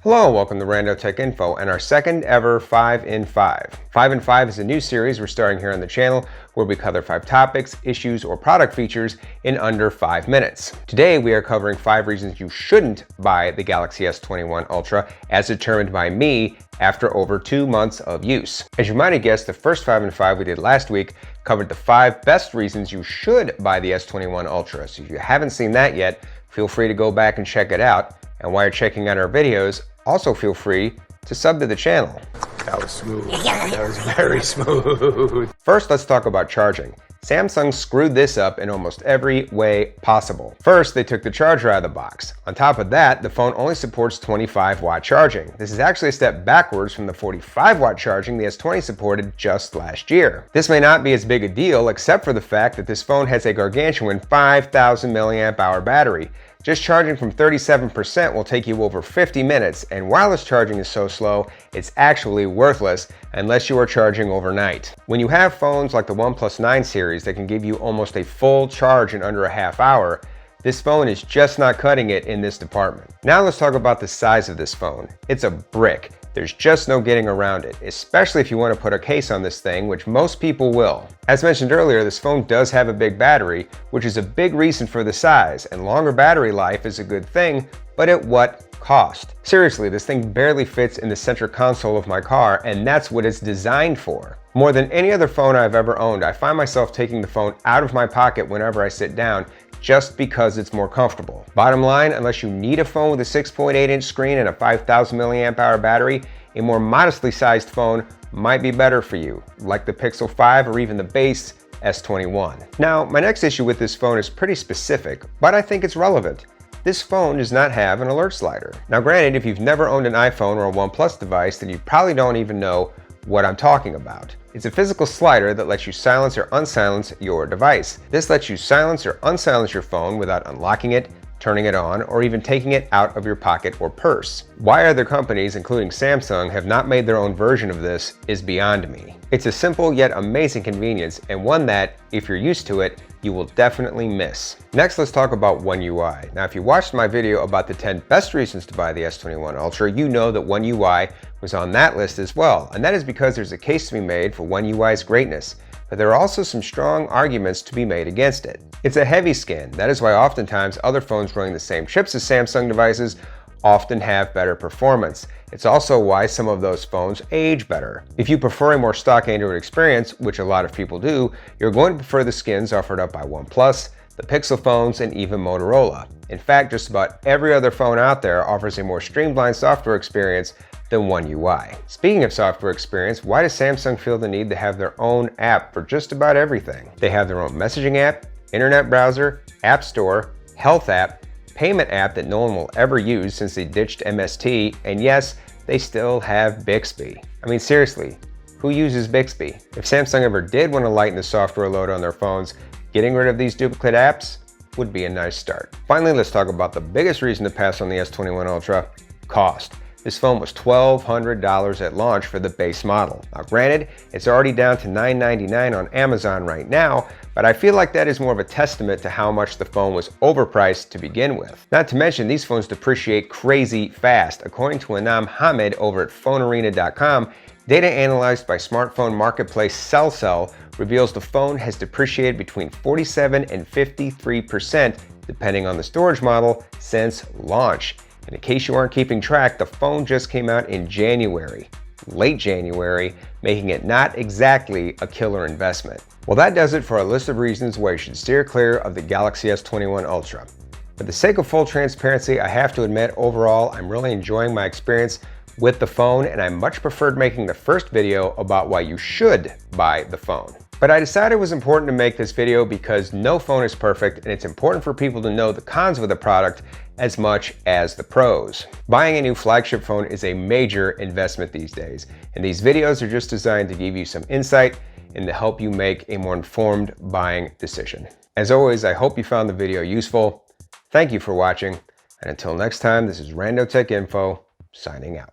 Hello, welcome to Rando Tech Info and our second ever 5 in 5. 5 in 5 is a new series we're starting here on the channel where we cover 5 topics, issues, or product features in under 5 minutes. Today we are covering 5 reasons you shouldn't buy the Galaxy S21 Ultra as determined by me after over 2 months of use. As you might have guessed, the first 5 in 5 we did last week covered the 5 best reasons you should buy the S21 Ultra. So if you haven't seen that yet, feel free to go back and check it out. And while you're checking out our videos, also feel free to sub to the channel. That was smooth. That was very smooth. First, let's talk about charging. Samsung screwed this up in almost every way possible. First, they took the charger out of the box. On top of that, the phone only supports 25-watt charging. This is actually a step backwards from the 45-watt charging the S20 supported just last year. This may not be as big a deal except for the fact that this phone has a gargantuan 5,000 milliamp hour battery. Just charging from 37% will take you over 50 minutes, and wireless charging is so slow, it's actually worthless unless you are charging overnight. When you have phones like the OnePlus 9 series that can give you almost a full charge in under a half hour, this phone is just not cutting it in this department. Now let's talk about the size of this phone. It's a brick. There's just no getting around it, especially if you want to put a case on this thing, which most people will. As mentioned earlier, this phone does have a big battery, which is a big reason for the size, and longer battery life is a good thing, but at what cost? Seriously, this thing barely fits in the center console of my car, and that's what it's designed for. More than any other phone I've ever owned, I find myself taking the phone out of my pocket whenever I sit down, just because it's more comfortable. Bottom line, unless you need a phone with a 6.8-inch screen and a 5,000 milliamp hour battery, a more modestly sized phone might be better for you, like the Pixel 5 or even the base S21. Now, my next issue with this phone is pretty specific, but I think it's relevant. This phone does not have an alert slider. Now granted, if you've never owned an iPhone or a OnePlus device, then you probably don't even know what I'm talking about. It's a physical slider that lets you silence or unsilence your device. This lets you silence or unsilence your phone without unlocking it, turning it on, or even taking it out of your pocket or purse. Why other companies, including Samsung, have not made their own version of this is beyond me. It's a simple yet amazing convenience, and one that, if you're used to it, you will definitely miss. Next, let's talk about One UI. Now, if you watched my video about the 10 best reasons to buy the S21 Ultra, you know that One UI was on that list as well, and that is because there's a case to be made for One UI's greatness, but there are also some strong arguments to be made against it. It's a heavy skin. That is why oftentimes other phones running the same chips as Samsung devices often have better performance. It's also why some of those phones age better. If you prefer a more stock Android experience, which a lot of people do, you're going to prefer the skins offered up by OnePlus, the Pixel phones, and even Motorola. In fact, just about every other phone out there offers a more streamlined software experience than One UI. Speaking of software experience, why does Samsung feel the need to have their own app for just about everything? They have their own messaging app, internet browser, app store, health app, payment app that no one will ever use since they ditched MST, and yes, they still have Bixby. I mean, seriously, who uses Bixby? If Samsung ever did want to lighten the software load on their phones, getting rid of these duplicate apps would be a nice start. Finally, let's talk about the biggest reason to pass on the S21 Ultra: cost. This phone was $1,200 at launch for the base model. Now granted, it's already down to $999 on Amazon right now, but I feel like that is more of a testament to how much the phone was overpriced to begin with. Not to mention, these phones depreciate crazy fast. According to Anam Hamid over at PhoneArena.com, data analyzed by smartphone marketplace CellCell reveals the phone has depreciated between 47 and 53%, depending on the storage model, since launch. And in case you aren't keeping track, the phone just came out in January, late January, making it not exactly a killer investment. Well, that does it for our list of reasons why you should steer clear of the Galaxy S21 Ultra. For the sake of full transparency, I have to admit, overall, I'm really enjoying my experience with the phone, and I much preferred making the first video about why you should buy the phone. But I decided it was important to make this video because no phone is perfect, and it's important for people to know the cons of the product as much as the pros. Buying a new flagship phone is a major investment these days, and these videos are just designed to give you some insight and to help you make a more informed buying decision. As always, I hope you found the video useful. Thank you for watching, and until next time, this is Rando Tech Info, signing out.